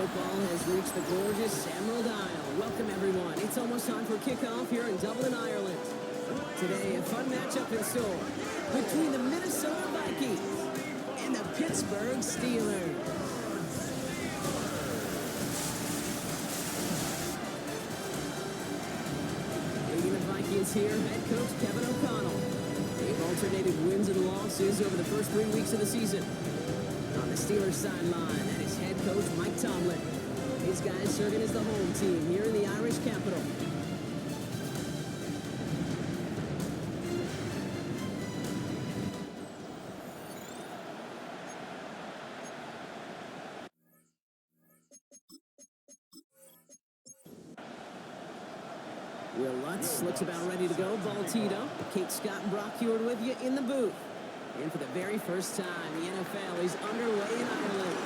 football has reached the gorgeous Emerald Isle. Welcome, everyone. It's almost time for kickoff here in Dublin, Ireland. Today, a fun matchup in store between the Minnesota Vikings and the Pittsburgh Steelers. Leading the Vikings here, head coach Kevin O'Connell. They've alternated wins and losses over the first 3 weeks of the season. On the Steelers sideline, that is head coach Mike Tomlin. These guys serving as the home team here in the Irish capital. Will Lutz looks about ready to go. Ball teed up. Kate Scott and Brock Heward with you in the booth. And for the very first time, the NFL is underway in Ireland.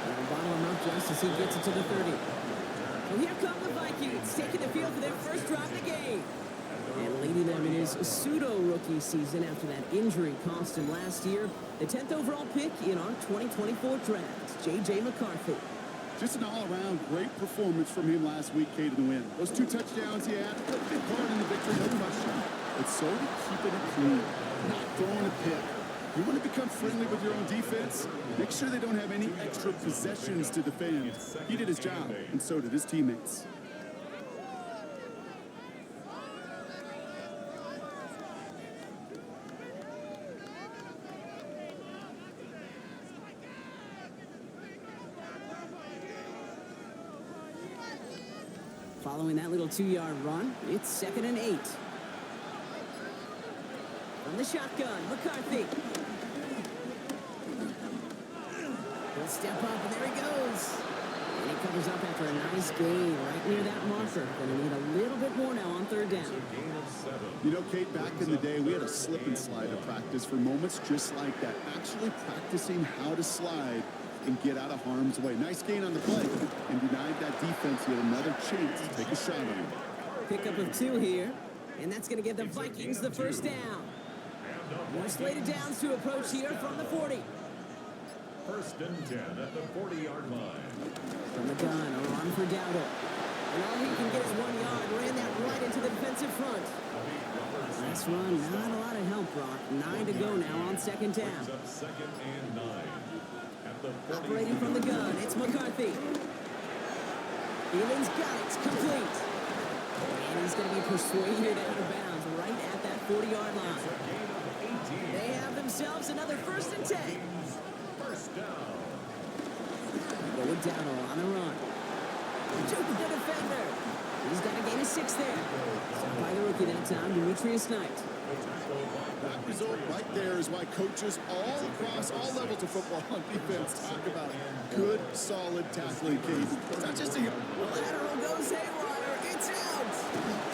They'll bottle him up just as he gets it to the 30. Well, here come the Vikings, taking the field for their first drive of the game. And leading them in his pseudo-rookie season after that injury cost him last year. The 10th overall pick in our 2024 draft, J.J. McCarthy. Just an all-around great performance from him last week, Kate, in the win. Those 2 touchdowns he had, a big part in the victory, no question. But so to keeping it clean, not throwing a pick. You want to become friendly with your own defense? Make sure they don't have any extra possessions to defend. He did his job, and so did his teammates. Following that little 2-yard run, it's 2nd and 8. From the shotgun, McCarthy. He'll step up, and there he goes. And he covers up after a nice gain right near that marker. Gonna need a little bit more now on 3rd down. You know, Kate, back in the day, we had a slip and slide to practice for moments just like that. Actually practicing how to slide and get out of harm's way. Nice gain on the play, and denied that defense yet another chance to take a shot on him. Pickup of 2 here, and that's going to give the Vikings the first down. More slated downs to approach here from the 40. 1st and 10 at the 40-yard line. From the gun, a run for Dowdle. And all he can get is 1 yard. Ran that right into the defensive front. Last run, not a lot of help, Brock. 9 to go now on 2nd down. 2nd and 9. Operating from the gun, it's McCarthy. Ealin's got it, complete. And he's going to be persuaded out of bounds right at that 40-yard line. They have themselves another 1st and 10. First down. Go with Dowdle on the run. Jump the defender. He's got a gain of 6 there. Set by the rookie that time, Demetrius Knight. That result right there is why coaches all across all levels of football on defense talk about good, solid tackling, Kate. It's not just a Lateral goes haywire. It's out.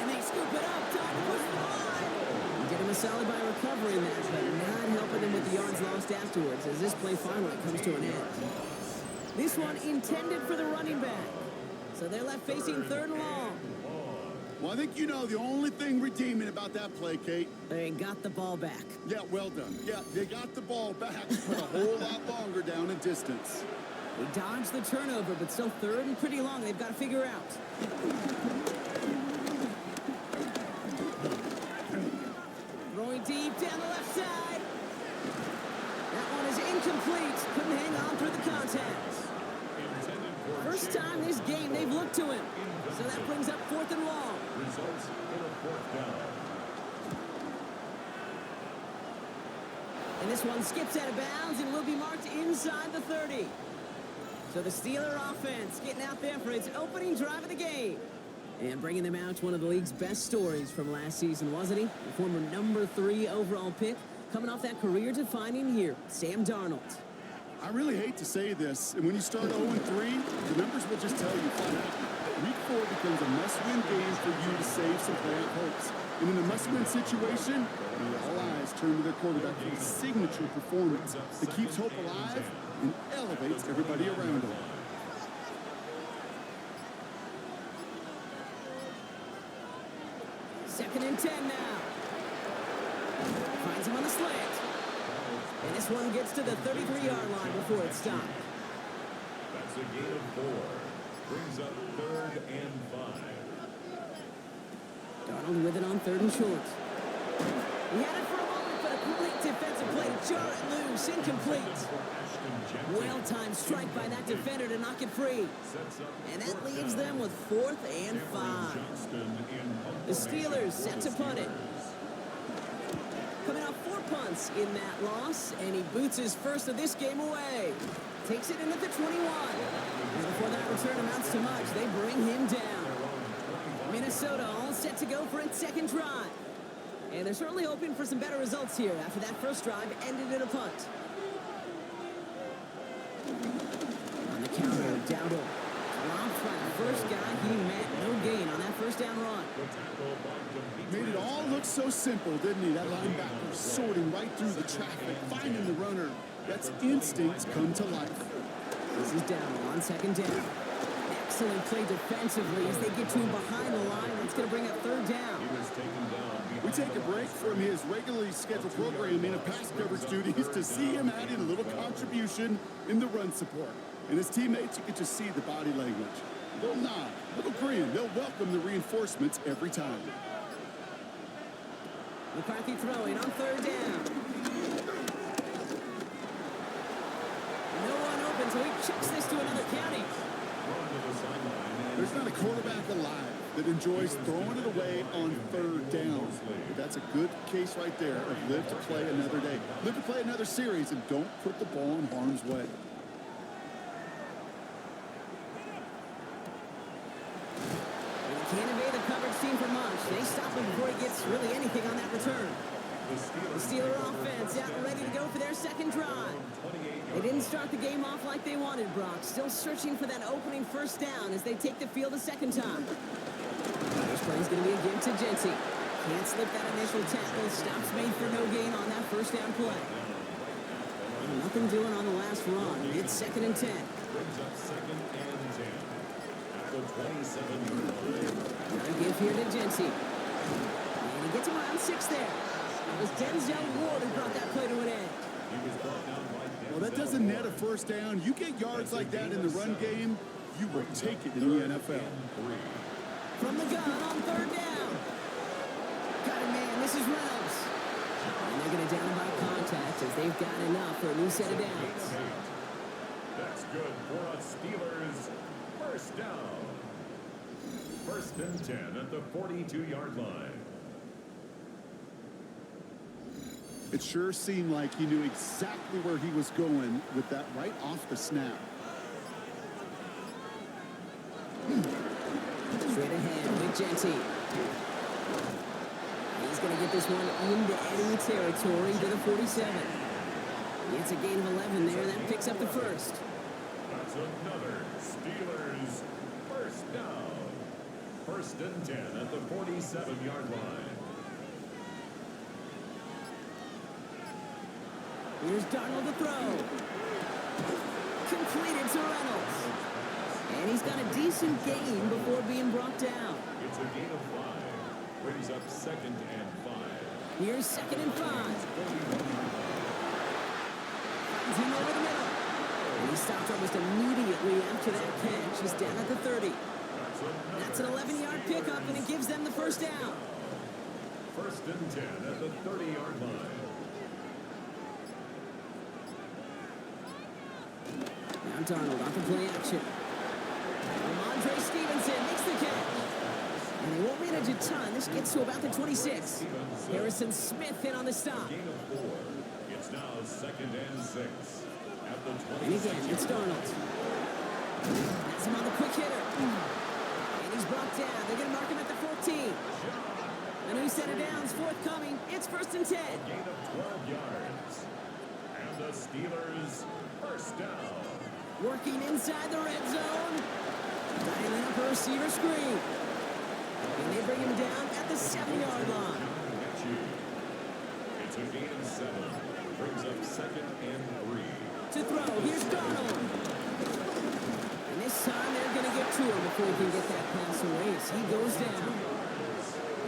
And they scoop it up. Time to push the line. Get him a solid by recovering that, but not helping him with the yards lost afterwards as this play finally comes to an end. This one intended for the running back. So they're left facing 3rd and long. Well, I think you know the only thing redeeming about that play, Kate. They got the ball back. Yeah, well done. Yeah, they got the ball back, but a whole lot longer down in distance. They dodged the turnover, but still 3rd and pretty long. They've got to figure out. Throwing deep down the left side. That one is incomplete. Couldn't hang on through the contact. First time this game they've looked to him. So that brings up 4th and long. Results in a 4th down. And this one skips out of bounds and will be marked inside the 30. So the Steeler offense getting out there for its opening drive of the game. And bringing them out to one of the league's best stories from last season, wasn't he? The former number 3 overall pick, coming off that career-defining year, Sam Darnold. I really hate to say this, and when you start 0-3, the numbers will just tell you flat out. Week 4 becomes a must-win game for you to save some playoff hopes. And in a must-win situation, all eyes turn to their quarterback for his signature performance that keeps hope alive and elevates everybody around him. Second and 10 now. Finds him on the slant. And this one gets to the 33-yard line before it's stopped. It's a gain of 4. Brings up 3rd and 5. Darnold with it on 3rd and short. He had it for a moment, but a great defensive play to jar it loose. Incomplete. Well-timed strike by that defender to knock it free. And that leaves them with 4th and 5. The Steelers set to punt it. Coming off 4 punts in that loss, and he boots his first of this game away. Takes it in at the 21. And before that return amounts to much, they bring him down. Minnesota all set to go for its second drive. And they're certainly hoping for some better results here after that first drive ended in a punt. On the counter, Dowdle dropped by the first guy he met. No gain on that first down run. Made it all look so simple, didn't he? That linebacker sorting right through the traffic, finding the runner. That's instincts come to life. This is Dowdle on 2nd down. Excellent play defensively as they get to him behind the line. That's going to bring up 3rd down. We take a break from his regularly scheduled programming of pass coverage duties to see him add in a little contribution in the run support. And his teammates, you can just see the body language. Little nod, little grin. They'll welcome the reinforcements every time. McCarthy throwing on 3rd down. No one open, so he chucks this to another county. There's not a quarterback alive that enjoys throwing it away on 3rd down. But that's a good case right there of live to play another day. Live to play another series and don't put the ball in harm's way. Can't evade the coverage team for much. They stop him before he gets really anything on that return. The Steeler offense out and ready to go for their second drive. They didn't start the game off like they wanted, Brock. Still searching for that opening first down as they take the field a second time. This play is going to be a give to Jency. Can't slip that initial tackle. Stops made for no gain on that first down play. And nothing doing on the last run. It's 2nd and 10. Brings up 2nd and 10. At the 27-yard line. Another give here to Jency. And he gets him around 6 there. It was Denzel Ward who brought that play to an end. He was brought down by Denzel. Well, that doesn't net a first down. You get yards like that in the run game, you will take it in the NFL. From the gun on 3rd down. Got it, man. This is Reynolds. And they're going to down by contact as they've got enough for a new set of downs. That's good for a Steelers first down. 1st and 10 at the 42-yard line. It sure seemed like he knew exactly where he was going with that right off the snap. Straight ahead with Jency. He's going to get this one into enemy territory to the 47. It's a gain of 11 there. That picks up the first. That's another Steelers first down. 1st and 10 at the 47-yard line. Here's Darnold to throw. Completed to Reynolds. And he's got a decent gain before being brought down. It's a gain of 5. Brings up 2nd and 5. Here's 2nd and 5. Finds him over the middle. And he stopped almost immediately after that catch. He's down at the 30. That's an 11-yard pickup, and it gives them the first down. 1st and 10 at the 30-yard line. Now Darnold off the play action. Ramondre Stevenson makes the catch. And they won't manage a ton. This gets to about the 26. Harrison Smith in on the stop. Gain of 4. It's now 2nd and 6. At the 26. And again, it's Darnold. That's him on the quick hitter. And he's brought down. They're going to mark him at the 14. A new set of downs forthcoming. It's 1st and 10. Gain of 12 yards. And the Steelers first down. Working inside the red zone. Dialing up a receiver screen. And they bring him down at the 7-yard line. It's a gain of 7. Brings up 2nd and 3. To throw, here's Darnold. And this time they're going to get to him before he can get that pass away as he goes down.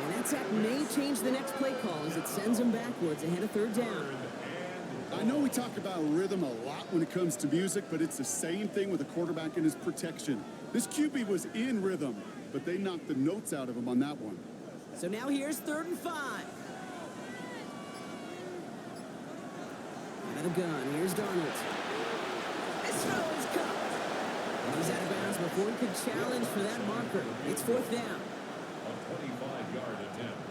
And that sack may change the next play call as it sends him backwards ahead of 3rd down. I I know we talk about rhythm a lot when it comes to music, but it's the same thing with a quarterback and his protection. This QB was in rhythm, but they knocked the notes out of him on that one. So now here's 3rd and 5. Out of the gun, here's Darnold. This throw is caught. And he's out of bounds before he could challenge for that marker. It's 4th down. A 25-yard attempt.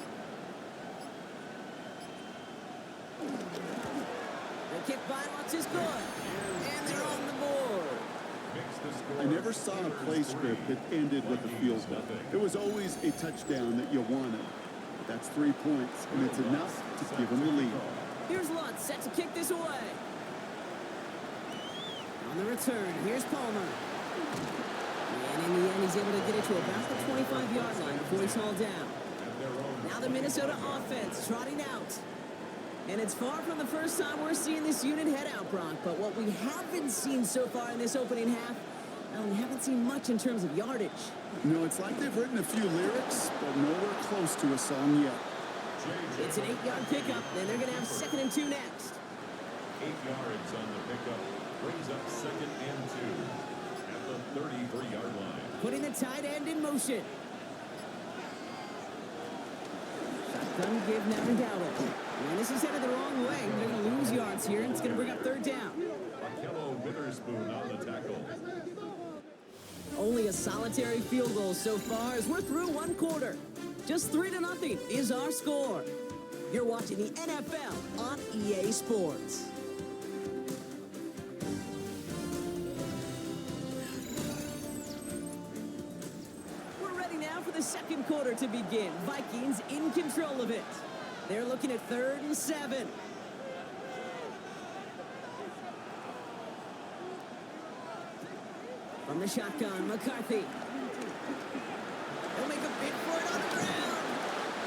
The kick by Lutz is good. And they're on the board. I never saw a play script that ended with a field goal. It was always a touchdown that you wanted. That's 3 points, and it's enough to give them the lead. Here's Lutz, set to kick this away. On the return, here's Palmer. And in the end, he's able to get it to about the 25-yard line before he's hauled down. Now the Minnesota offense trotting out. And it's far from the first time we're seeing this unit head out, Brock. But what we haven't seen so far in this opening half, well, we haven't seen much in terms of yardage. No, it's like they've written a few lyrics, but nowhere close to a song yet. It's an 8-yard pickup, and they're going to have 2nd and 2 next. 8 yards on the pickup. Brings up 2nd and 2 at the 33-yard line. Putting the tight end in motion. Shotgun give now to Dowdle. And this is headed the wrong way. They're going to lose yards here, and it's going to bring up 3rd down. Akello Witherspoon on the tackle. Only a solitary field goal so far as we're through 1 quarter. Just 3-0 is our score. You're watching the NFL on EA Sports. We're ready now for the 2nd quarter to begin. Vikings in control of it. They're looking at 3rd and 7. From the shotgun, McCarthy. He'll make a bid for it on the ground.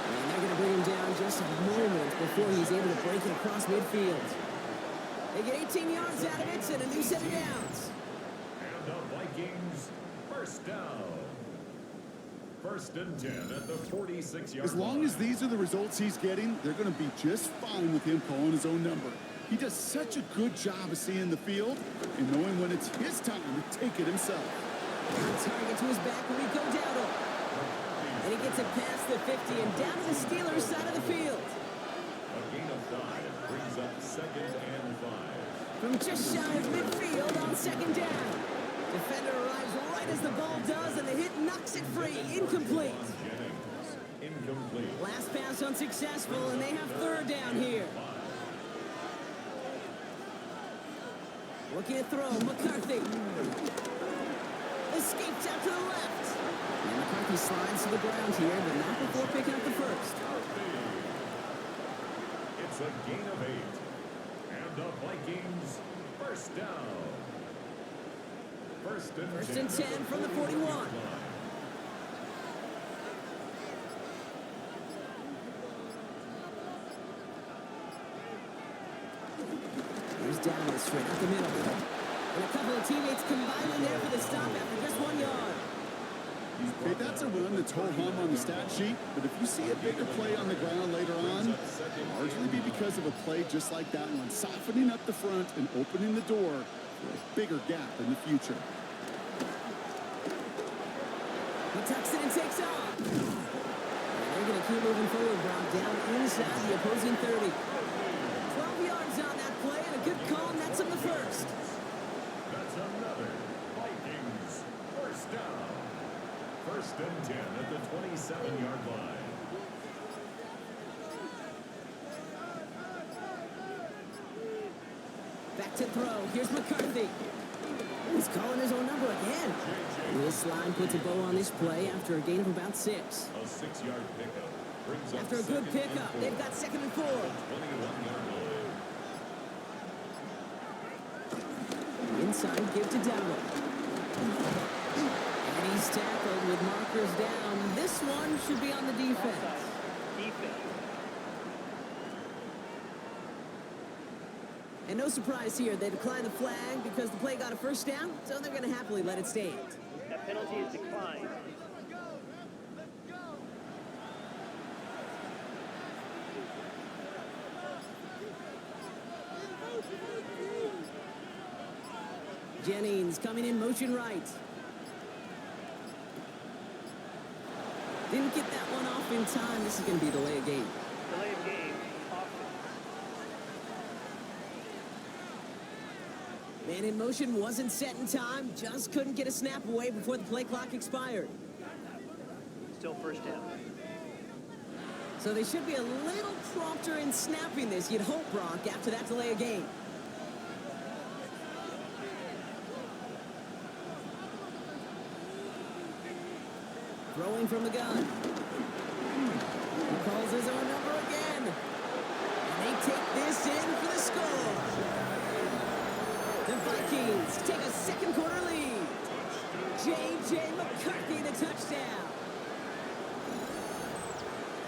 And they're going to bring him down just a moment before he's able to break it across midfield. They get 18 yards out of it and a new set of downs. And the Vikings, 1st down. 1st and 10 at the 46-yard line. As long as these are the results he's getting, they're going to be just fine with him calling his own number. He does such a good job of seeing the field and knowing when it's his time to take it himself. On target to his back, Rico Dowdle. And he gets it past the 50 and down to the Steelers' side of the field. A gain of 5 brings up 2nd and 5. From just shy of midfield on 2nd down. Defender arrives right as the ball does, and the hit knocks it free. Incomplete. Jennings, incomplete. Last pass unsuccessful, and they have 3rd down here. Looking to throw, McCarthy. Escapes out to the left. And McCarthy slides to the ground here, but not before picking up the 1st. It's a gain of 8. And the Vikings, 1st down. 1st and 10 from the 41. Here's Dowdle straight up the middle. And a couple of teammates combining there for the stop after just 1 yard. Okay, that's a run that's ho-hum on the stat sheet, but if you see a bigger play on the ground later on, it'll largely be because of a play just like that one, softening up the front and opening the door for a bigger gap in the future. He tucks it and takes off. And they're going to keep moving forward, Brown, down inside the opposing 30. 12 yards on that play, and a good call, and that's on the 1st. That's another Vikings 1st down. 1st and 10 at the 27-yard line. Back to throw. Here's McCarthy. He's calling his own number again. Will Slime puts a bow on this play after a gain of about 6. A 6-yard pickup. Brings up After a good 2nd pickup, and 4. they've got 2nd and 4. 21-yard line. Inside, give to Dowdle. And he's tackled with markers down. This one should be on the defense. And no surprise here, they decline the flag because the play got a 1st down, so they're going to happily let it stand. That penalty is declined. Jennings coming in motion right. Didn't get that one off in time. This is going to be a delay of game. Delay of game. Option. Man in motion wasn't set in time. Just couldn't get a snap away before the play clock expired. Still first down. So they should be a little prompter in snapping this, you'd hope, Brock, after that delay of game. Throwing from the gun. He calls his own number again. And they take this in for the score. The Vikings take a second quarter lead. J.J. McCarthy, the touchdown.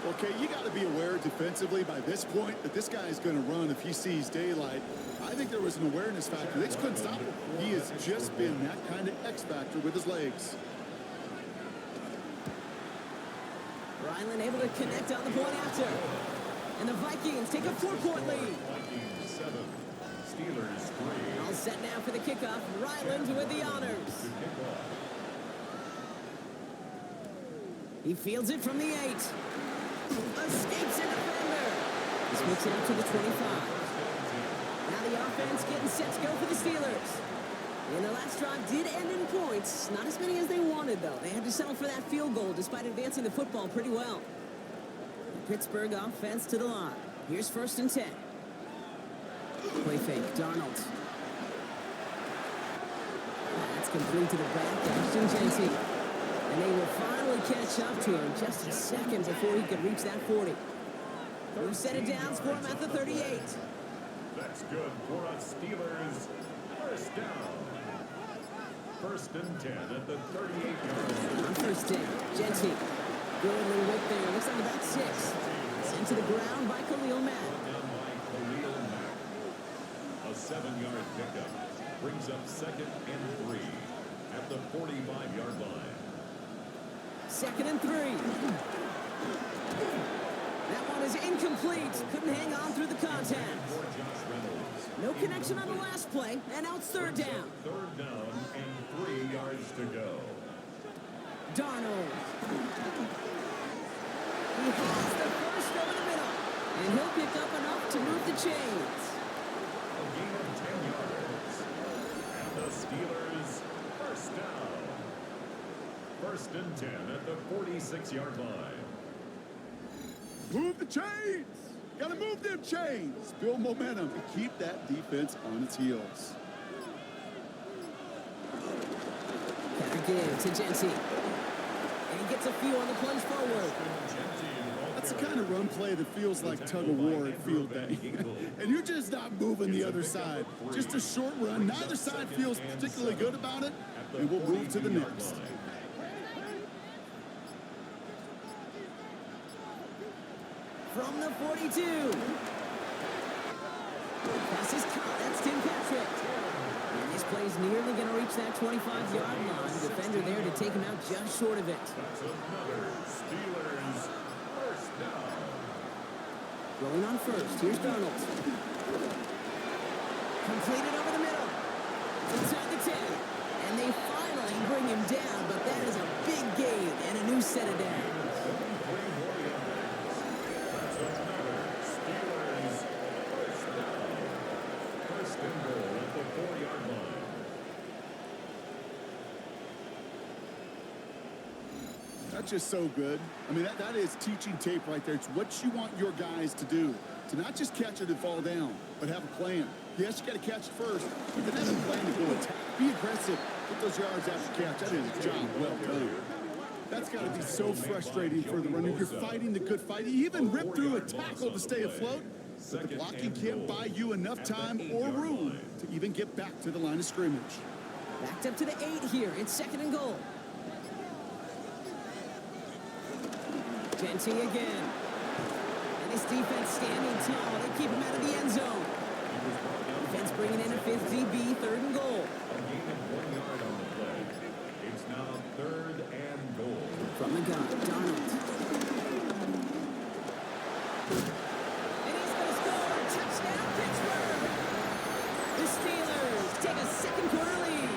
Okay, you got to be aware defensively by this point that this guy is going to run if he sees daylight. I think there was an awareness factor. They just couldn't stop him. He has just been that kind of X factor with his legs. Ryland able to connect on the point after. And the Vikings take a 4-point lead. Vikings 7, Steelers 3. All set now for the kickoff. Ryland with the honors. He fields it from the 8. Escapes a defender. This makes it up to the 25. Now the offense getting set to go for the Steelers. And the last drive did end in points. Not as many as they wanted, though. They had to settle for that field goal despite advancing the football pretty well. The Pittsburgh offense to the line. Here's 1st and 10. Play fake, Darnold. That's complete to the back, Ashton Jensen. And they will finally catch up to him just a second before he could reach that 40. We've set it down for him at the 38. That's good for us Steelers. First down. 1st and 10 at the 38-yard line. On 1st down, Jensen. Good little whip there. Looks like about 6. Sent to the ground by Khalil Mack. Down by Khalil Mack. A 7-yard pickup brings up 2nd and 3 at the 45-yard line. 2nd and 3. That one is incomplete. Couldn't hang on through the contact. For Josh Reynolds. No connection on the last play, and now it's 3rd down. 3rd down and 3 yards to go. Darnold. He has the first over the middle, and he'll pick up enough to move the chains. A gain of 10 yards. And the Steelers first down. 1st and 10 at the 46-yard line. Move the chains! Gotta move them chains! Build momentum and keep that defense on its heels. Gotta give to Jensen. And he gets a few on the plunge forward. That's the kind of run play that feels like tug-of-war at field day. And you're just not moving the other side. Just a short run. Neither side feels particularly good about it. And we'll move to the next. From the 42. Pass is caught. That's Tim Patrick. And this play's nearly going to reach that 25-yard line. Defender there to take him out just short of it. That's another Steelers first down. Rolling on 1st. Here's Darnold. Completed over the middle. Inside the 10. And they finally bring him down, but that is a big gain and a new set of downs. That's just so good. I mean, that is teaching tape right there. It's what you want your guys to do. To not just catch it and fall down, but have a plan. Yes, you got to catch it first, but then have a plan to go attack. Be aggressive. Get those yards after catch. That is a job well done. That's got to be so frustrating for the runner. You're fighting the good fight. You even rip through a tackle to stay afloat, but the blocking can't buy you enough time or room to even get back to the line of scrimmage. Backed up to the 8 here. It's 2nd and goal. Jensen again. And his defense standing tall. They keep him out of the end zone. Defense bringing in a 5th DB, 3rd and goal. A gain of 1 yard on the play. It's now 3rd and goal. From the gun, Darnold. And he's going to score. Touchdown, Pittsburgh. The Steelers take a second quarter lead.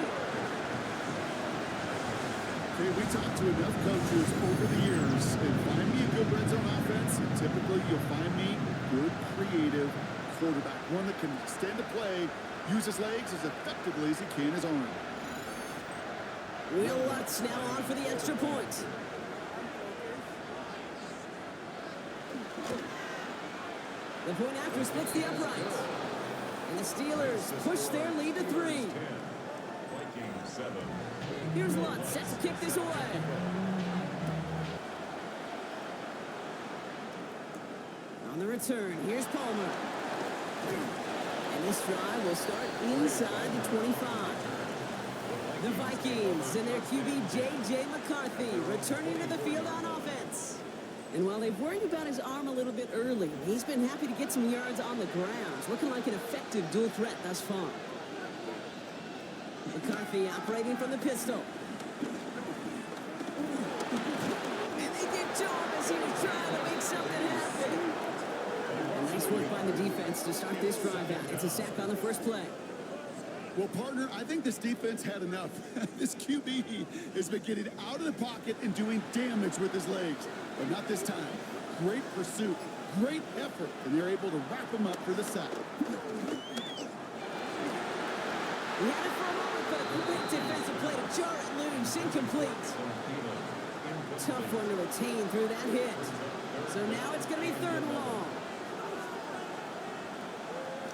you'll find me good, creative quarterback. One that can extend the play, use his legs as effectively as he can his arm. Will Lutz now on for the extra point. The point after splits the uprights. And the Steelers push their lead to 3. Vikings 7. Here's Lutz set to kick this away. On the return, here's Palmer. And this drive will start inside the 25. The Vikings and their QB J.J. McCarthy returning to the field on offense. And while they've worried about his arm a little bit early, he's been happy to get some yards on the ground. Looking like an effective dual threat thus far. McCarthy operating from the pistol. And they get to him as he was trying to make something happen. And nice work by the defense to start this drive out. It's a sack on the first play. Well, partner, I think this defense had enough. This QB has been getting out of the pocket and doing damage with his legs. But not this time. Great pursuit, great effort, and they're able to wrap him up for the sack. He had it for a moment, but a great defensive play to jar it loose, incomplete. Tough one to retain through that hit. So now it's going to be 3rd and long.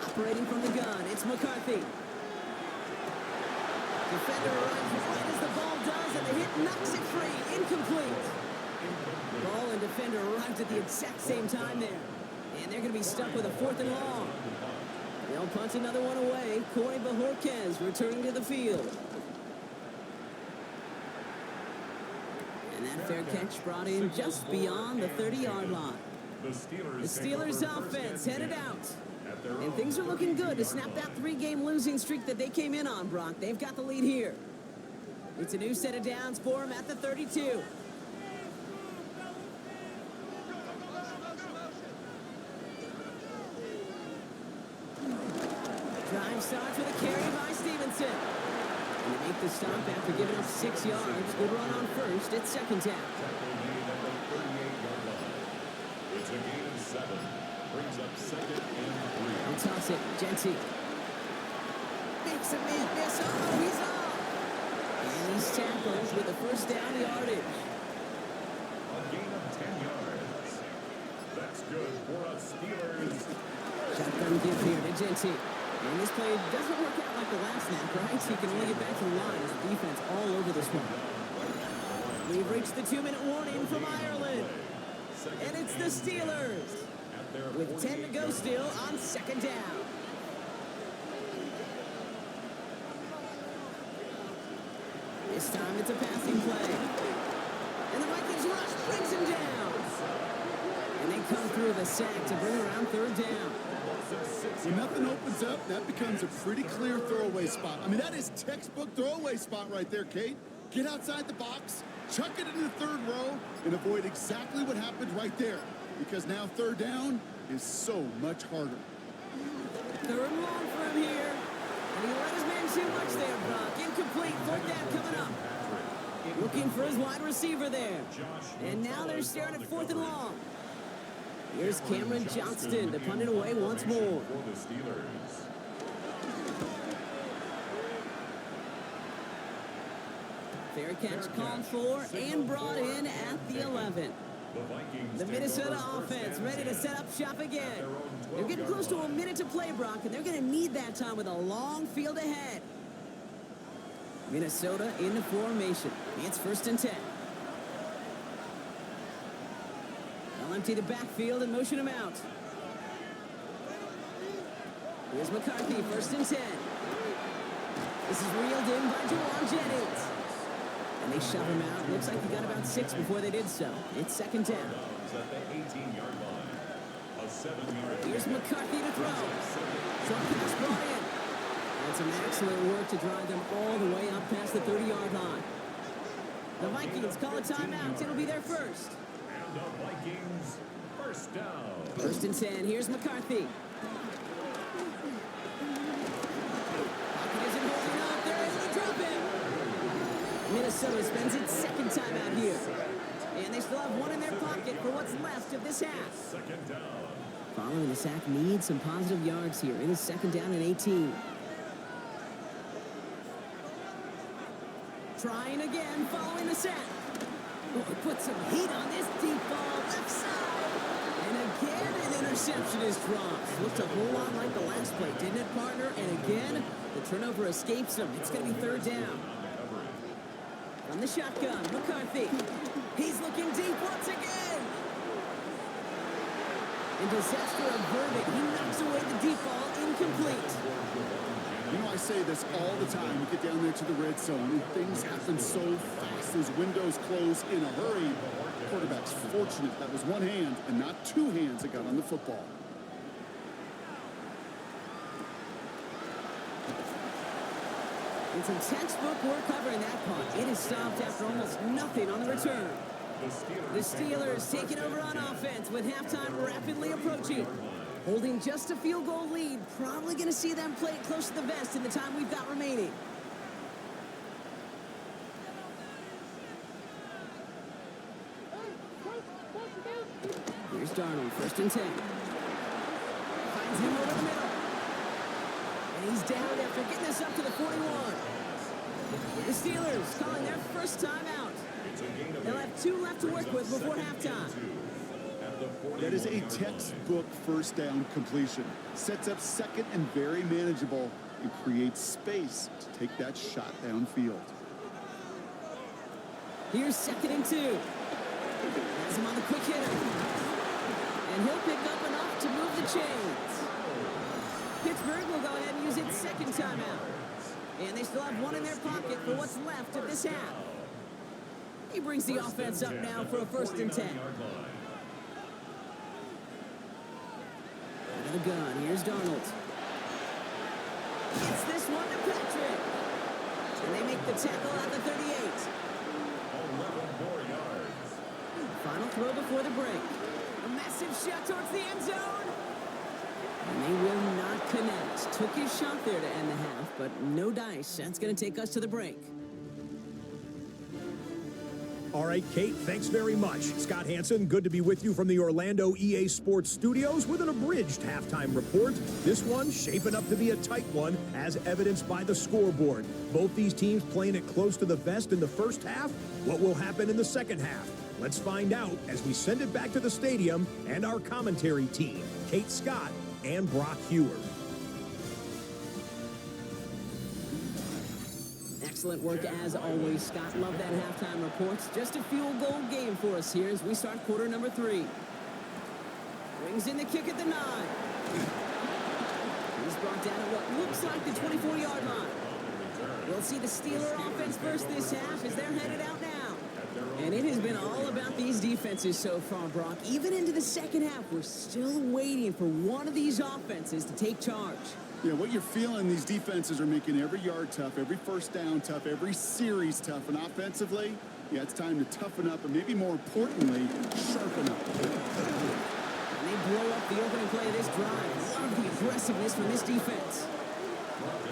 Operating from the gun, it's McCarthy. Defender runs right as the ball does, and the hit knocks it free. Incomplete. Ball and defender arrived at the exact same time there. And they're going to be stuck with a 4th and long. They'll punch another one away. Corey Bajorquez returning to the field. And that fair catch brought in just beyond the 30-yard line. The Steelers offense headed out. And things are looking good to snap that 3-game losing streak that they came in on, Brock. They've got the lead here. It's a new set of downs for them at the 32. Drive starts with a carry by Stevenson. And they make the stop after giving up 6 yards. Good run on first. It's 2nd down. It's a gain of 7. Brings up 2nd and 3. They'll toss it. Genty. Makes a miss. Oh, he's off. And he's tackled with the 1st down yardage. A gain of 10 yards. That's good for us Steelers. Shotgun give here to Genty. And this play doesn't work out like the last snap, right? He can only get back to the line as the defense all over this one. We've reached the 2-minute warning from Ireland. And it's the Steelers with 10 to go still on 2nd down. This time it's a passing play. And the Vikings rush brings him down. And they come through the sack to bring around 3rd down. When nothing opens up, that becomes a pretty clear throwaway spot. I mean, that is textbook throwaway spot right there, Kate. Get outside the box, chuck it into the 3rd row, and avoid exactly what happened right there. Because now 3rd down is so much harder. 3rd and long for him here. And he let his man too much there, Brock. Incomplete. 4th down coming up. Looking for his wide receiver there. And now they're staring at 4th and long. Here's Cameron Johnston to punt it away once more. For the Steelers. Fair catch called for and brought in at the 11. The Minnesota offense ready to set up shop again. They're getting close to a minute to play, Brock, and they're going to need that time with a long field ahead. Minnesota in the formation. It's 1st and 10. They'll empty the backfield and motion him out. Here's McCarthy, 1st and 10. This is reeled in by Juwan Jennings. And they shove him out. Looks like he got about 6 before they did so. It's 2nd down. At the 18-yard line. A 7-yard. Here's McCarthy to throw. Short pass brought in. And some excellent work to drive them all the way up past the 30-yard line. The Vikings call a timeout. It'll be their first. And the Vikings 1st down. 1st and 10. Here's McCarthy. Pocket isn't holding up. They're able to drop him. Minnesota spends its 2nd time out here. And they still have one in their pocket for what's left left of this half. Second down. Following the sack needs some positive yards here. It is second down and 18. Trying again following the sack. Oh, put some heat on this deep ball left side. And again, an interception is dropped. Looked a whole lot like the last play, didn't it, partner? And again, the turnover escapes him. It's going to be third down. From the shotgun, McCarthy. He's looking deep once again. And disaster averted. He knocks away the deep ball, incomplete. You know, I say this all the time. You get down there to the red zone, and things happen so fast. Those windows close in a hurry. The quarterback's fortunate that was one hand and not two hands that got on the football. And some textbook work covering that punt. It is stopped after almost nothing on the return. The Steelers taking over on offense with halftime rapidly approaching. Holding just a field goal lead. Probably going to see them play it close to the vest in the time we've got remaining. Here's Darnold, first and 10. Finds him over the middle. And he's down after getting this up to the 41. The Steelers calling their first time out. They'll have 2 left to work with before halftime. That is a textbook first down completion. Sets up second and very manageable and creates space to take that shot downfield. Here's second and 2. Has him on the quick hitter. And he'll pick up enough to move the chains. Pittsburgh will go ahead and use its second timeout. And they still have one in their pocket for what's left of this half. He brings the offense up now for a first and 10. Out of the gun, here's Darnold. Gets this one to Patrick. And they make the tackle at the 38. 11 more yards. Final throw before the break. A massive shot towards the end zone. And they will not connect. Took his shot there to end the half, but no dice. That's going to take us to the break. All right, Kate, thanks very much. Scott Hansen, good to be with you from the Orlando EA Sports Studios with an abridged halftime report. This one shaping up to be a tight one, as evidenced by the scoreboard. Both these teams playing it close to the vest in the first half. What will happen in the second half? Let's find out as we send it back to the stadium and our commentary team, Kate Scott and Brock Hewer. Excellent work as always, Scott. Love that halftime reports. Just a field goal game for us here as we start quarter number 3. Brings in the kick at the 9. He's brought down at what looks like the 24-yard line. We'll see the Steeler offense first this half as they're headed out now. And it has been all about these defenses so far, Brock. Even into the second half, we're still waiting for one of these offenses to take charge. Yeah, what you're feeling, these defenses are making every yard tough, every first down tough, every series tough. And offensively, yeah, it's time to toughen up and maybe more importantly, sharpen up. And they blow up the opening play of this drive. Love the aggressiveness from this defense.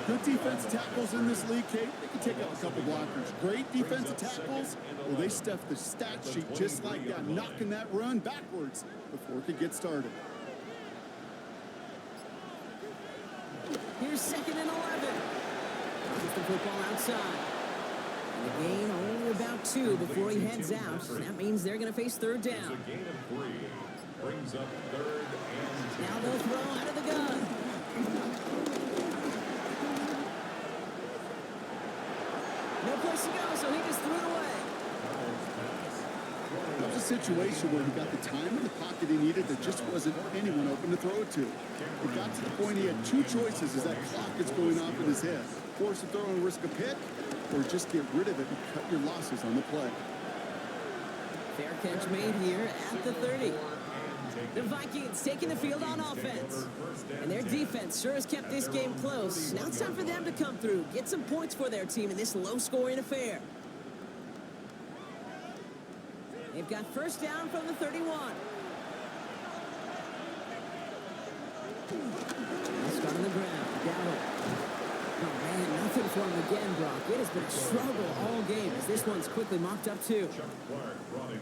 Good defensive tackles in this league, Kate. They can take out a couple blockers. Great defensive tackles, well, they stuff the stat sheet just like that, knocking that run backwards before it could get started. Here's second and 11. Puts the football outside. And the gain only about 2 before he heads out. That means they're going to face third down. A gain of 3 brings up third and Now they'll throw out of the gun. No place to go, so he just threw it away. That was a situation where he got the time in the pocket he needed. There just wasn't anyone open to throw it to. It got to the point he had 2 choices as that clock is going off in his head. Force a throw and risk a pick, or just get rid of it and cut your losses on the play. Fair catch made here at the 30. The Vikings taking the field on offense. And their defense sure has kept this game close. Now it's time for them to come through, get some points for their team in this low-scoring affair. They've got first down from the 31. Scott on the ground. Gallup. Oh, man, nothing for him again, Brock. It has been a struggle all game as this one's quickly mocked up, too.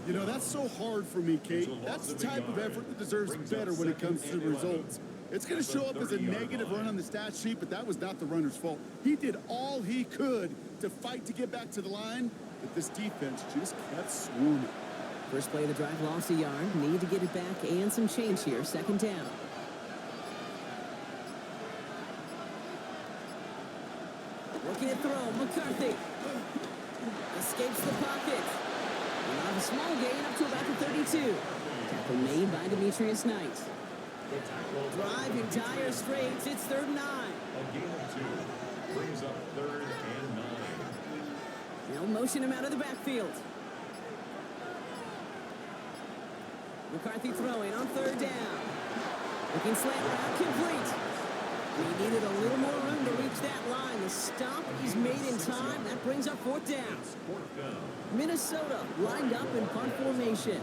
You know, that's so hard for me, Kate. That's the type of effort that deserves better when it comes to the results. It's going to show up as a negative run on the stat sheet, but that was not the runner's fault. He did all he could to fight to get back to the line, but this defense just kept swarming. First play of the drive lost a yard. Need to get it back and some change here. Second down. Looking at throw. McCarthy escapes the pocket. We'll have a small gain up to about the 32. Tackle made by Demetrius Knight. Driving Dire Straits. It's 3rd and 9. A gain of 2 brings up 3rd and 9. They'll motion him out of the backfield. McCarthy throwing on 3rd down. Looking slant route complete. He needed a little more room to reach that line. The stop is made in time. That brings up 4th down. Minnesota lined up in punt formation.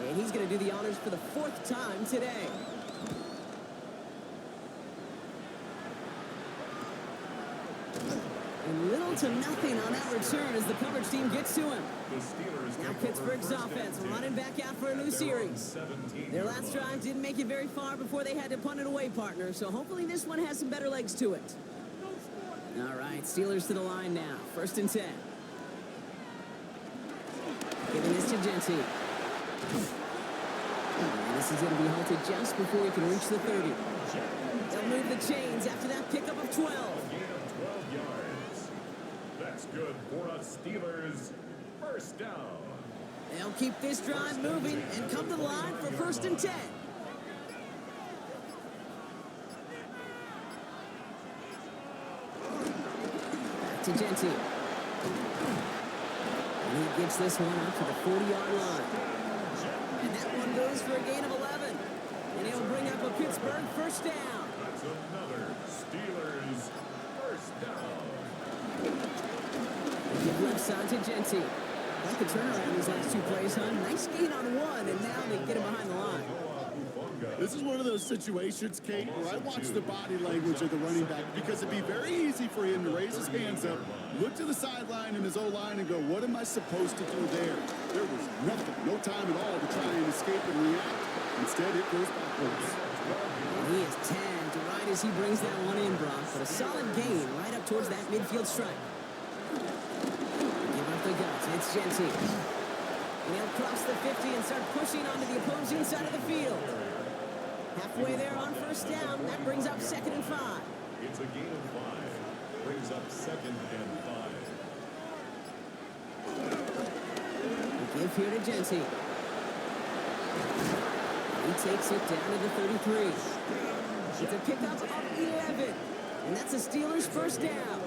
And he's going to do the honors for the 4th time today. And little to nothing on that return as the coverage team gets to him. Now Pittsburgh's offense running back out for a new series. Their last drive didn't make it very far before they had to punt it away, partner. So hopefully this one has some better legs to it. All right, Steelers to the line now. 1st and 10. Giving this to Genty. This is going to be halted just before he can reach the 30. They'll move the chains after that pickup of 12. That's good for us Steelers. 1st down. They'll keep this drive moving and come to the line for 1st and 10. Back to Genty. And he gets this one up to the 40-yard line. And that one goes for a gain of 11. And he'll bring up a Pittsburgh 1st down. That's another Steelers 1st down. Give left side to Genty. Like the turnaround these last 2 plays, huh? Nice gain on 1, and now they get him behind the line. This is one of those situations, Kate, where I watch the body language of the running back because it'd be very easy for him to raise his hands up, look to the sideline in his O-line and go, what am I supposed to do there? There was nothing, no time at all to try and escape and react. Instead, it goes backwards. He is tagged right as he brings that one in, Brock, but a solid gain right up towards that midfield stripe. Give up the guts. It's Genty. And he'll cross the 50 and start pushing onto the opposing side of the field. Halfway there on 1st down. That brings up 2nd and 5. It's a gain of 5. Brings up 2nd and 5. The give here to Genty. He takes it down to the 33. It's a pickup of 11. And that's the Steelers' 1st down.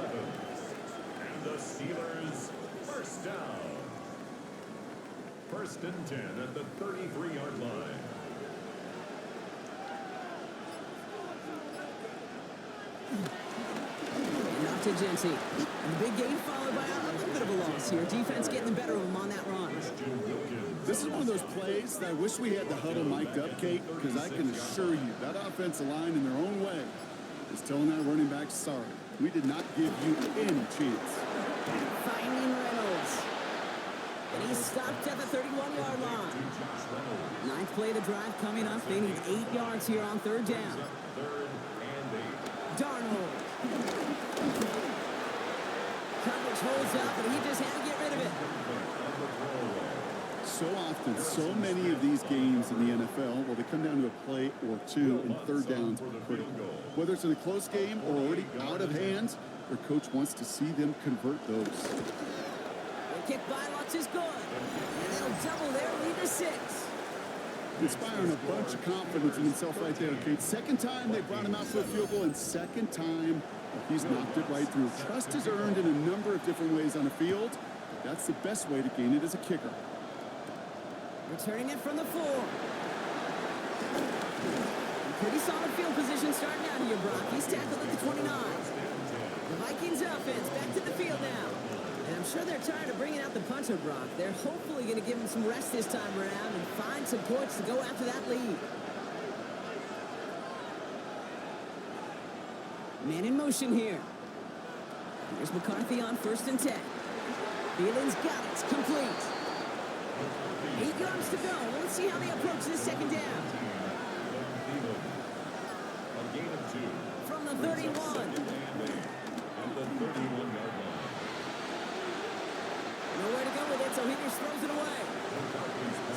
And the Steelers 1st down. 1st and 10 at the 33-yard line. And off to Genty. And the big gain followed by a little bit of a loss here. Defense getting the better of him on that run. This is one of those plays that I wish we had the huddle mic'd up, Kate, because I can assure you that offensive line in their own way is telling that running back, sorry, we did not give you any chance. Finding Reynolds. And he's stopped at the 31-yard line. 9th play of the drive coming up. They need 8 yards here on 3rd down. 3rd and 8. Darnold. Coverage holds up, and he just had to get rid of it. So often, so many of these games in the NFL, well, they come down to a play or 2, and 3rd downs are critical. Whether it's in a close game or already out of hand, their coach wants to see them convert those. The kick by Lutz is good. And they'll double their lead to 6. Inspiring a bunch of confidence in himself right there, Kate. 2nd time they brought him out for a field goal, and 2nd time he's knocked it right through. Trust is earned in a number of different ways on the field. That's the best way to gain it as a kicker. Returning it from the 4. Pretty solid field position starting out here, Brock. He's tackled at the 29. The Vikings offense back to the field now. And I'm sure they're tired of bringing out the punter, Brock. They're hopefully going to give him some rest this time around and find some points to go after that lead. Man in motion here. Here's McCarthy on 1st and 10. Thielen's got it. It's complete. 8 yards to go. Let's see how they approach this second down. A gain of 2. From the 31. At the 31-yard line. Nowhere to go with it, so he just throws it away.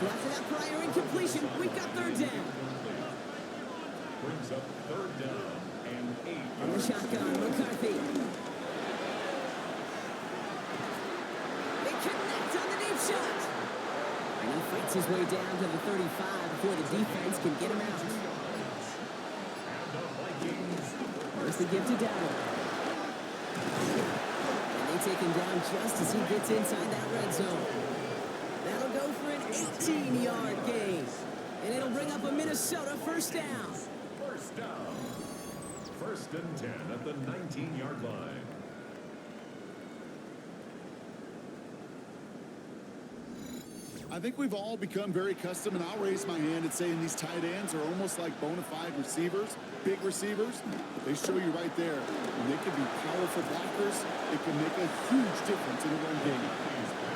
So after that prior incompletion, we've got 3rd down. Brings up 3rd down and 8. From the shotgun, McCarthy. They connect on the deep shot. And he fights his way down to the 35 before the defense can get him out. There's the give to Dowdle. And they take him down just as he gets inside that red zone. That'll go for an 18-yard gain. And it'll bring up a Minnesota 1st down. 1st down. 1st and 10 at the 19-yard line. I think we've all become very accustomed, and I'll raise my hand and saying these tight ends are almost like bona fide receivers, big receivers. But they show you right there, and they can be powerful blockers. It can make a huge difference in a run game.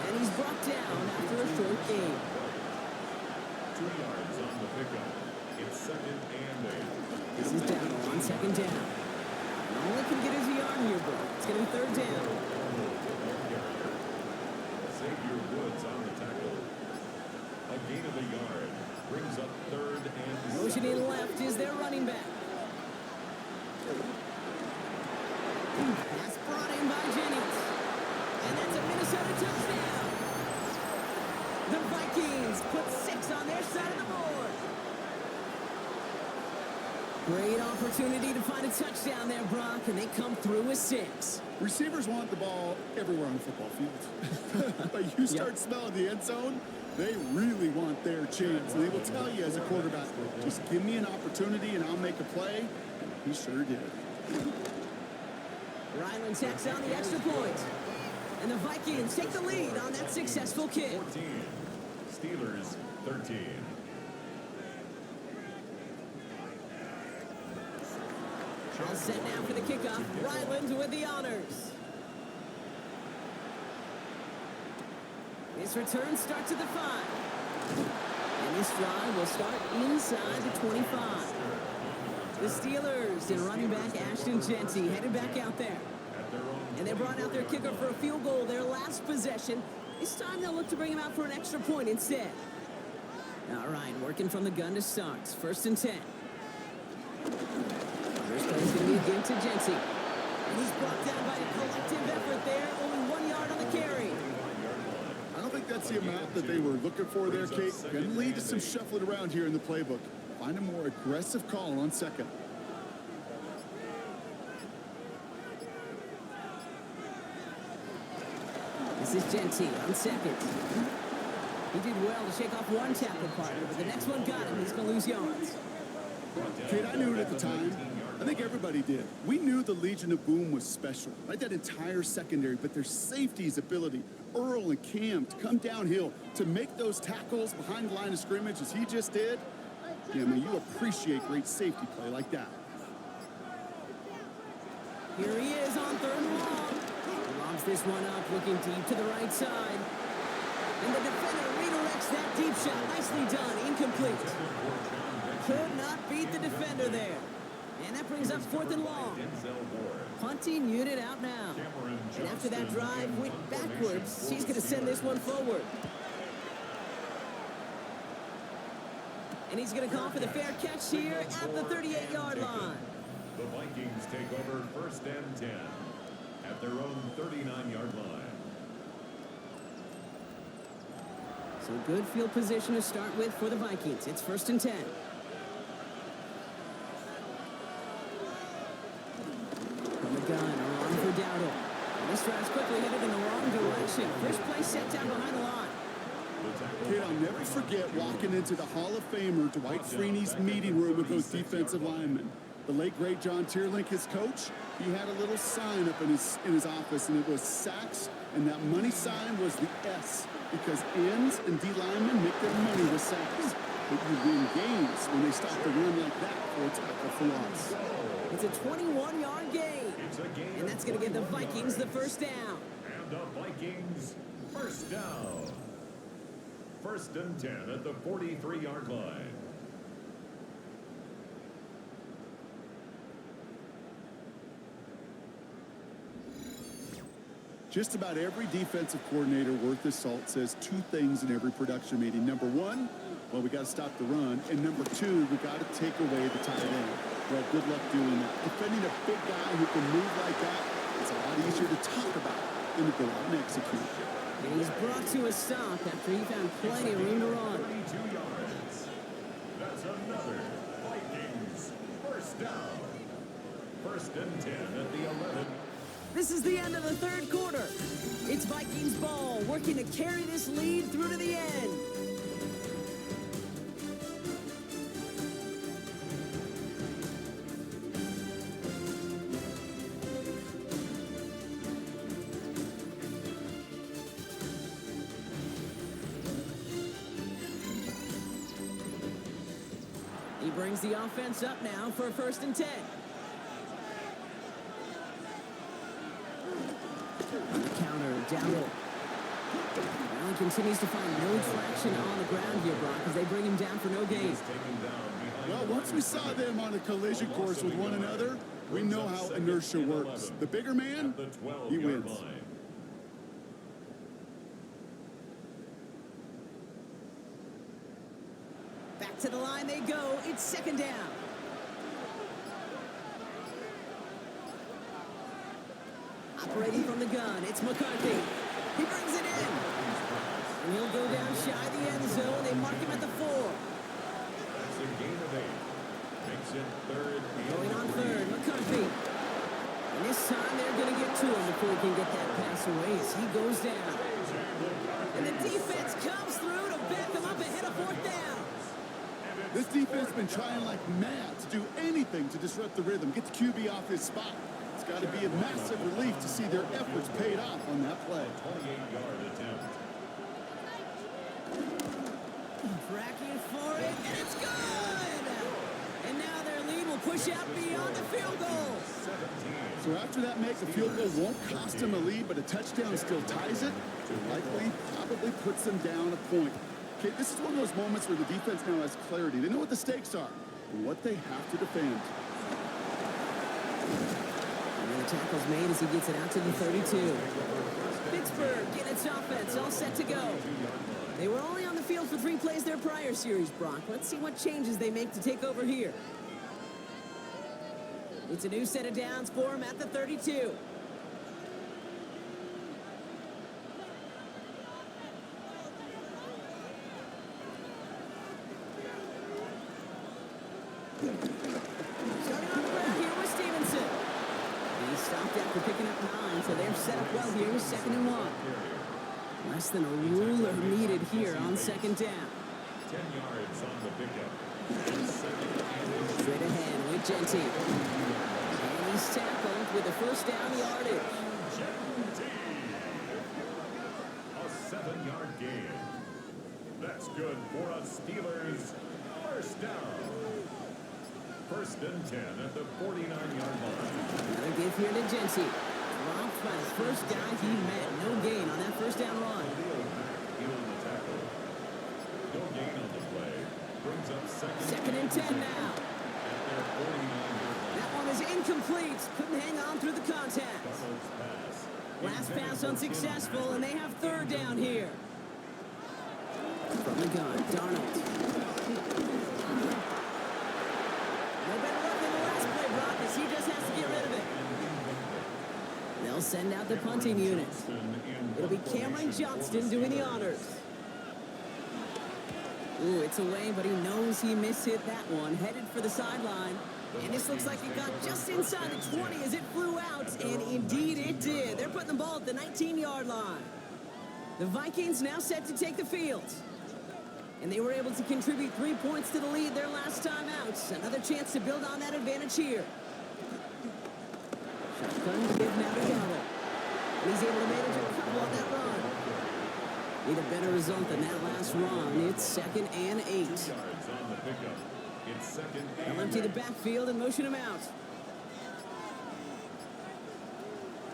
And he's brought down after a short gain. 2 yards on the pickup. It's 2nd and 8. This is Dowdle on 2nd down. And all he can get is a yard here, bro. It's going to be 3rd down. Xavier Woods on the tackle. A gain of a yard. Brings up 3rd and 7. Motioning left is their running back. That's brought in by Jennings. And that's a Minnesota touchdown. The Vikings put 6 on their side of the board. Great opportunity to find a touchdown there, Brock, and they come through with 6. Receivers want the ball everywhere on the football field. But you start smelling the end zone, they really want their chance. And they will tell you as a quarterback, just give me an opportunity and I'll make a play. And he sure did. Ryland tacks on the extra point. And the Vikings take the lead on that successful kick. 14. Steelers 13. All set now for the kickoff. Ryland with the honors. This return starts at the 5. And this drive will start inside the 25. The Steelers and running back Ashton Jeanty headed back out there. And they brought out their kicker for a field goal their last possession. This time they'll look to bring him out for an extra point instead. All right, working from the gun to start. 1st and 10. First play is going to be again to Jeanty. And he's brought down by a collective effort there. Only 1 yard on the carry. I don't think that's the amount that they were looking for there, Kate. Going to lead to some shuffling around here in the playbook. Find a more aggressive call on 2nd. This is Jeanty on 2nd. He did well to shake off one tackle partner, but the next one got him. He's going to lose yards. Kate, I knew it at the time. I think everybody did. We knew the Legion of Boom was special, right? That entire secondary, but their safety's ability, Earl and Cam, to come downhill, to make those tackles behind the line of scrimmage as he just did. Yeah, man, you appreciate great safety play like that. Here he is on 3rd and long. He lobs this one up, looking deep to the right side. And the defender redirects that deep shot. Nicely done. Incomplete. Could not beat the defender there. And that brings up 4th and long. Punting unit out now. And after that drive went backwards, he's going to send this one forward. And he's going to call for the fair catch here at the 38-yard line. The Vikings take over 1st and 10 at their own 39-yard line. So good field position to start with for the Vikings. It's 1st and 10. From the gun, on for Dowdle. And this drive's quickly headed in the wrong direction. First play set down behind the line. Kid, I'll never forget walking into the Hall of Famer Dwight Freeney's meeting room with those defensive linemen. The late, great John Tierlink, his coach, he had a little sign up in his office, and it was sacks, and that money sign was the S, because ends and D linemen make their money with sacks. But you win games when they stop the run like that for a tackle for loss. It's a 21-yard gain. It's a gain And that's of going to give the 41 Vikings the yards. first down. And the Vikings first down. 1st and 10 at the 43-yard line. Just about every defensive coordinator worth his salt says two things in every production meeting. Number one, well, we got to stop the run. And number two, we got to take away the tight end. Well, good luck doing that. Defending a big guy who can move like that is a lot easier to talk about than to go out and execute. And he's brought to a stop after he found plenty of room to run. 32 yards. That's another Vikings first down. 1st and 10 at the 11. This is the end of the third quarter. It's Vikings ball, working to carry this lead through to the end. He brings the offense up now for a 1st and 10. On the counter, Dowdle. Allen continues to find no traction on the ground here, Brock, as they bring him down for no gain. Well, once we saw them on a collision course with one another, we know how inertia works. The bigger man, he wins. Back to the line they go. It's 2nd down. Operating from the gun, it's McCarthy. He brings it in. And he'll go down shy of the end zone. They mark him at the 4. That's a gain of 8. Makes it 3rd and Going on 3. 3rd, McCarthy. And this time they're going to get to him before he can get that pass away as he goes down. And the defense comes through to back him up ahead of 4th down. This defense has been trying like mad to do anything to disrupt the rhythm, get the QB off his spot. It's got to be a massive relief to see their efforts paid off on that play. 28-yard attempt. Tracking for it, and it's good! And now their lead will push out beyond the field goal. 17. So after that make, the field goal won't cost them a lead, but a touchdown still ties it. Likely, probably puts them down a point. Okay, this is one of those moments where the defense now has clarity. They know what the stakes are and what they have to defend. And the tackle's made as he gets it out to the 32. Pittsburgh getting its offense all set to go. They were only on the field for 3 plays their prior series, Brock. Let's see what changes they make to take over here. It's a new set of downs for him at the 32. Starting on the ground here with Stevenson. He stopped after picking up 9, so they're set up well here with 2nd and 1. Less than a ruler needed here on 2nd down. 10 yards on the pickup. And 2nd and Straight ahead with Genty. And he's tackled with a 1st down yardage. a 7-yard gain. That's good for a Steelers first down. 1st and 10 at the 49-yard line. Another give here to Genty. Dropped by the first guy he met. No gain on that 1st down run. Healing the tackle. No gain on the play. Brings up 2nd and 10 now. at their 49-yard line. That one is incomplete. Couldn't hang on through the contact. Darnold's pass. Last pass unsuccessful, and they have 3rd down here. From the gun, Darnold. No better luck than the last play, Brock, as he just has to get rid of it. They'll send out the punting unit. It'll be Cameron Johnston doing the honors. Ooh, it's away, but he knows he mishit that one. Headed for the sideline. And this looks like it got just inside the 20 as it flew out, and indeed it did. They're putting the ball at the 19-yard line. The Vikings now set to take the field. And they were able to contribute 3 points to the lead their last time out. Another chance to build on that advantage here. Shotgun give now to Gallup. And he's able to manage a couple on that run. Need a better result than that last run. It's 2nd and 8. 2 yards on the pickup. It's 2nd They'll and empty the backfield and motion him out.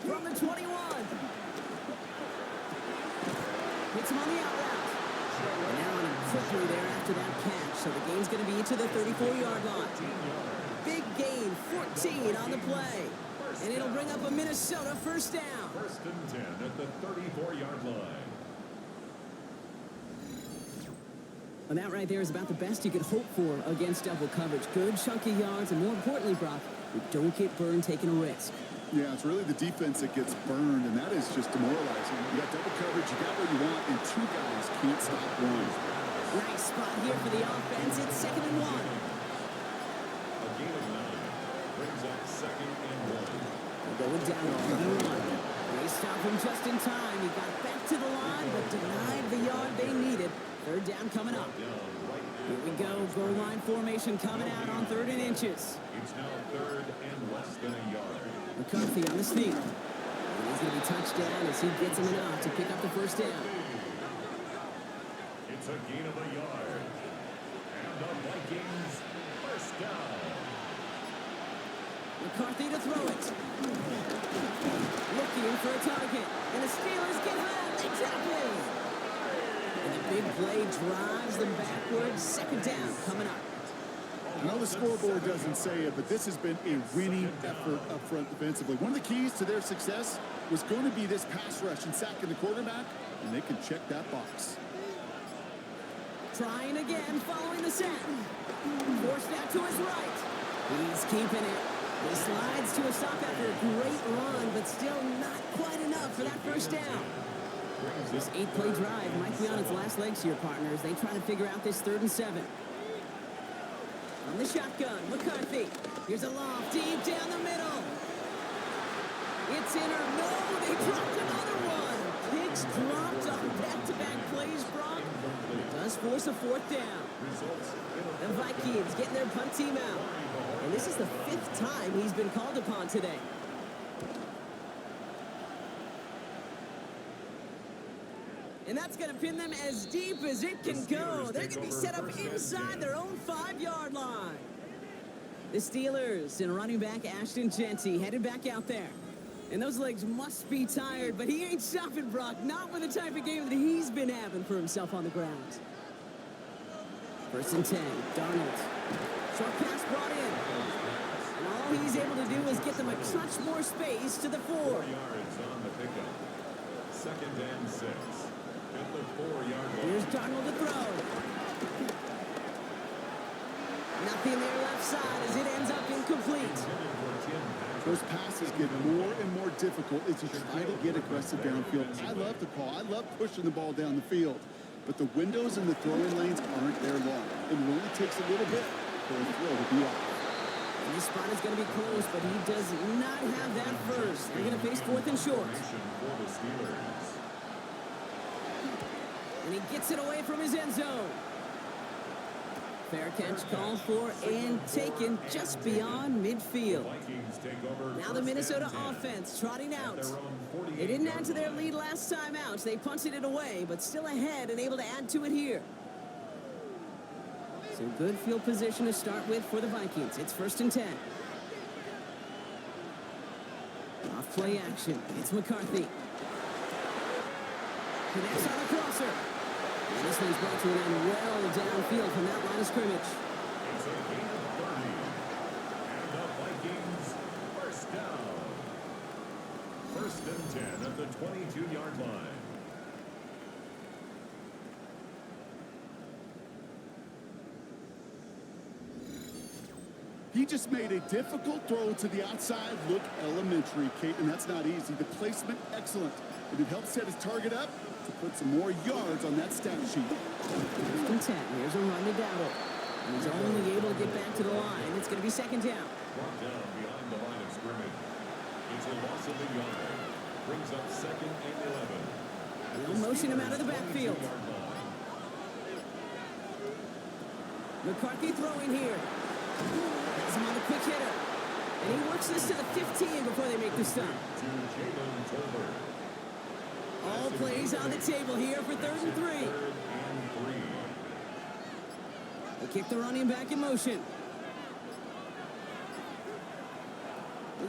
from the 21. Hits him on the out route. And now on him quickly there after that catch. So the gain's going to be to the 34-yard line. Big gain, 14 on the play. And it'll bring up a Minnesota first down. First and 10 at the 34-yard line. And that right there is about the best you could hope for against double coverage. Good chunky yards, and more importantly, Brock, you don't get burned taking a risk. Yeah, it's really the defense that gets burned, and that is just demoralizing. You got double coverage, you got what you want, and two guys can't stop one. Nice spot here for the offense. It's 2nd and 1. A gain of 9 brings up 2nd and 1. Going down on the run. They stop him just in time. He got back to the line, but denied the yard they needed. 3rd down coming up. Here we go. Goal line formation coming out on 3rd and inches. It's now 3rd and less than a yard. McCarthy on the sneak. And he's going to be touched down as he gets him enough to pick up the first down. It's a gain of a yard. And the Vikings first down. McCarthy to throw it. Looking for a target. And the Steelers get home. They tap him. And the big play drives them backwards. 2nd down coming up. I know the scoreboard doesn't say it, but this has been a winning effort up front defensively. One of the keys to their success was going to be this pass rush and sacking the quarterback, and they can check that box. Trying again, following the set. Forced out to his right. He's keeping it. He slides to a stop after a great run, but still not quite enough for that first down. This 8-play drive might be on its last legs here, partners. They try to figure out this 3rd and 7. On the shotgun, McCarthy. Here's a loft deep down the middle. It's in or no, they dropped another one. Picks dropped on back-to-back plays, Brock. It does force a 4th down. The Vikings getting their punt team out. And this is the 5th time he's been called upon today. And that's going to pin them as deep as it can go. They're going to be set up inside their own 5-yard line. The Steelers and running back Ashton Jeanty headed back out there. And those legs must be tired, but he ain't stopping, Brock. Not with the type of game that he's been having for himself on the ground. 1st and 10, Darnold. Short pass brought in. And all he's able to do is get them a touch more space to the 4. 4 yards on the pickup. 2nd and 6. At the 4-yard line. Here's Darnold to throw. Nothing there left side as it ends up incomplete. Those passes get more and more difficult as you try to get aggressive downfield. I love the call. I love pushing the ball down the field. But the windows in the throwing lanes aren't there long. It only takes a little bit for a throw to be off. And this spot is going to be close, but he does not have that first. They're going to face 4th and short. For the Steelers. And he gets it away from his end zone. Fair catch called for and taken just beyond midfield. Now the Minnesota offense trotting out. They didn't add to their lead last time out. They punted it away, but still ahead and able to add to it here. So good field position to start with for the Vikings. It's 1st and 10. Off play action. It's McCarthy. Connects on the crosser. And this one's brought to an end well downfield from that line of scrimmage. It's a gain of 30. And the Vikings first down. 1st and 10 at the 22-yard line. He just made a difficult throw to the outside look elementary, Kate, and that's not easy. The placement, excellent. And it helps set his target up to put some more yards on that stat sheet. 1st and 10. Here's a run to Dowdle. And he's only able to get back to the line. It's going to be 2nd down. Brought down behind the line of scrimmage. It's a loss of a yard. Brings up 2nd and 11. They'll motion him out of the backfield. McCarthy throwing here. Has him on the quick hitter. And he works this to the 15 before they make the stop. To Jalen Tolbert. All plays on the table here for 3rd and 3. 3rd and 3. They kick the running back in motion.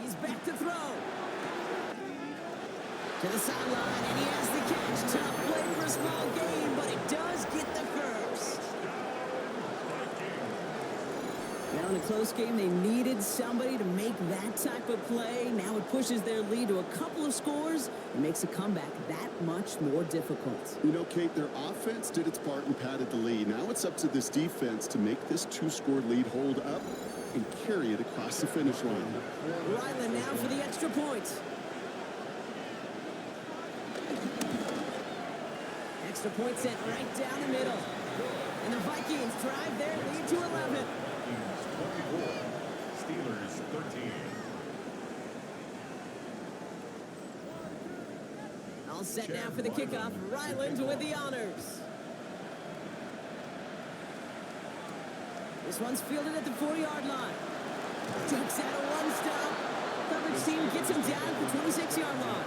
He's back to throw. To the sideline, and he has the catch. Tough play for a small gain, but it does get the first. Now in a close game, they needed somebody to make that type of play. Now it pushes their lead to a couple of scores and makes a comeback that much more difficult. You know, Kate, their offense did its part and padded the lead. Now it's up to this defense to make this two-score lead hold up and carry it across the finish line. Ryland now for the extra point. Extra point sent right down the middle. And the Vikings drive their lead to 11. Vikings 24, Steelers 13. All set now for the kickoff. Ryland with the honors. This one's fielded at the 4-yard line. Takes out a one-stop. Coverage team gets him down at the 26-yard line.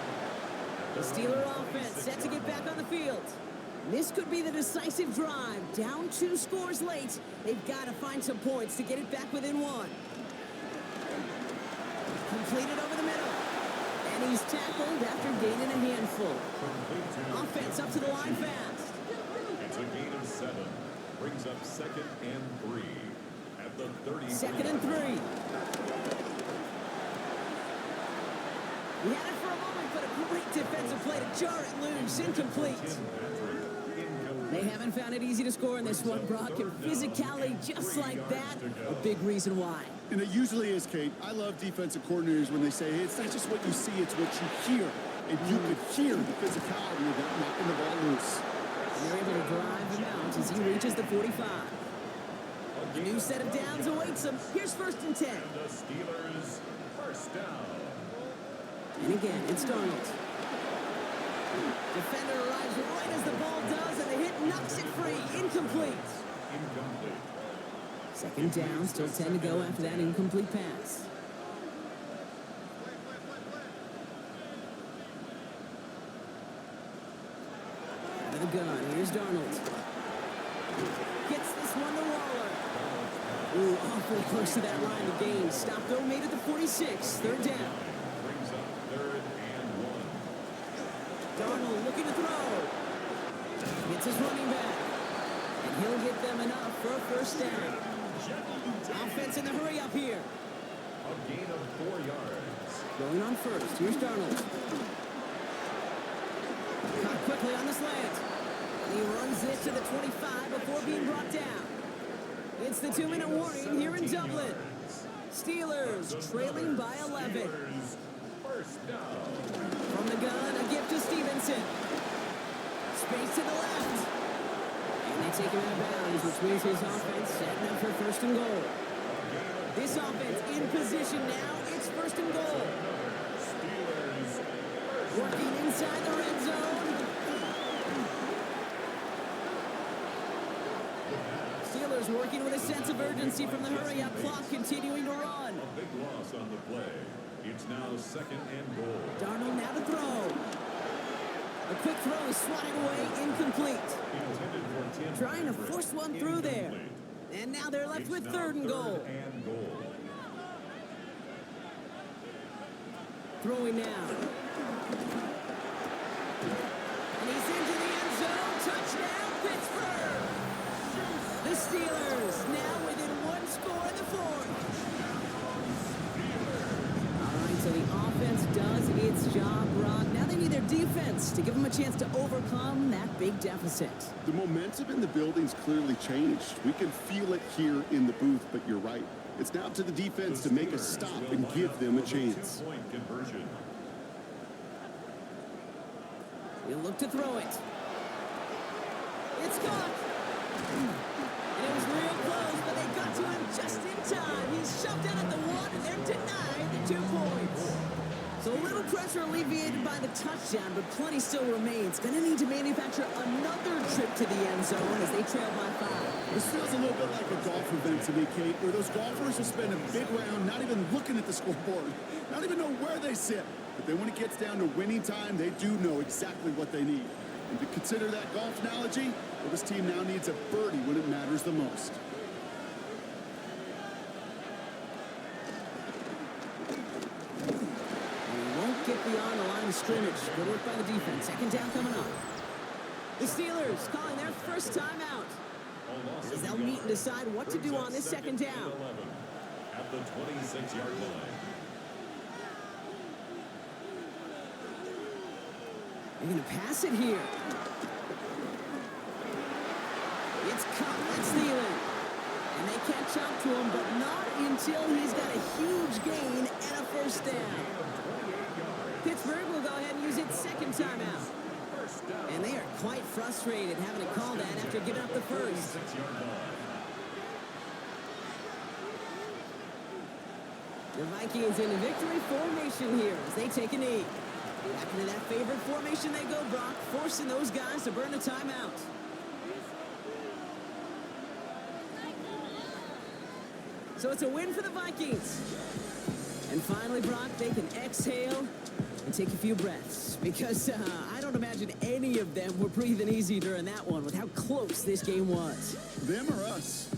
The Steeler offense set to get back on the field. This could be the decisive drive. Down 2 scores late. They've got to find some points to get it back within 1. Completed over the middle. And he's tackled after gaining a handful. Offense up to the line fast. It's a gain of 7. Brings up 2nd and 3 at the 30. 2nd and 3. He had it for a moment, but a great defensive play to jar it loose. Incomplete. They haven't found it easy to score in this one, Brock, and physicality just like that, a big reason why. And it usually is, Kate. I love defensive coordinators when they say, hey, it's not just what you see, it's what you hear. And you could hear the physicality of that knocking the ball loose. They're able to drive him out as he reaches the 45. A new set of downs awaits him. Here's 1st and 10. The Steelers first down. And again, it's Darnold. Defender arrives right as the ball does, and the hit knocks it free. Incomplete. Incomplete. 2nd down, still 10 to go after that incomplete pass. Out of the gun, here's Darnold. Gets this one to Waller. Ooh, awfully close to that line of gain. Stop though, made it to 46. 3rd down. Brings up 3rd and 1. Darnold looking to throw. Gets his running back. And he'll get them enough for a 1st down. Offense in the hurry up here. A gain of 4 yards. Going on 1st. Here's Darnold. Caught quickly on the slant. And he runs it to the 25 before being brought down. It's the 2-minute warning here in Dublin. Steelers trailing by 11. First down. From the gun, a gift to Stevenson. Space to the left. And they take him out of bounds, which means his offense setting up for 1st and goal. This offense in position now. It's 1st and goal. Working inside the red zone. Steelers working with a sense of urgency from the hurry-up clock, continuing to run. A big loss on the play. It's now 2nd and goal. Darnold now to throw. A quick throw is swatted away, incomplete. Intended for 10. Trying to force one through there. And now they're left with 3rd and goal. And goal. Throwing now. And he's into the end zone. Touchdown, Pittsburgh. The Steelers now within 1 score in the 4th. All right, so the offense does its job, Rob. Now they need their defense to give them a chance to overcome that big deficit. The momentum in the building's clearly changed. We can feel it here in the booth, but you're right. It's now up to the defense to make a stop and give them a chance. 2-point conversion. He'll look to throw it. It's caught. And it was real close, but they got to him just in time. He's shoved out at the 1, and they're denied the 2 points. So a little pressure alleviated by the touchdown, but plenty still remains. Going to need to manufacture another trip to the end zone as they trail by 5. This feels a little bit like a golf event to me, Kate, where those golfers will spend a big round not even looking at the scoreboard, not even know where they sit. But then when it gets down to winning time, they do know exactly what they need. And to consider that golf analogy, well, this team now needs a birdie when it matters the most. Get beyond the line of scrimmage. Good work by the defense. Second down coming up. The Steelers calling their first timeout. As they'll meet and decide what to do on this second down. At the 26-yard line. They're going to pass it here. It's caught. Let's steal it. And they catch up to him, but not until he's got a huge gain and a first down. Pittsburgh will go ahead and use its second timeout. And they are quite frustrated having to call that after giving up the first. The Vikings in a victory formation here as they take a knee. Back into that favorite formation they go, Brock, forcing those guys to burn a timeout. So it's a win for the Vikings. And finally, Brock, they can exhale and take a few breaths. Because I don't imagine any of them were breathing easy during that one with how close this game was. Them or us?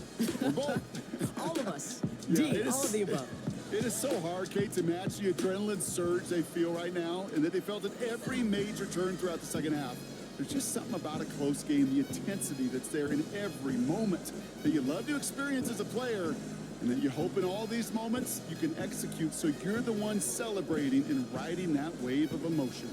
We're both. All of us. Yeah, D, all of the above. It is so hard, Kate, to match the adrenaline surge they feel right now and that they felt at every major turn throughout the second half. There's just something about a close game, the intensity that's there in every moment that you love to experience as a player, and that you hope in all these moments you can execute so you're the one celebrating and riding that wave of emotion.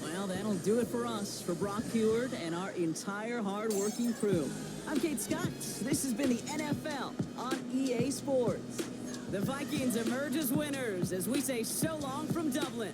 Well, that'll do it for us, for Brock Heward and our entire hard-working crew. I'm Kate Scott. This has been the NFL on EA Sports. The Vikings emerge as winners as we say so long from Dublin.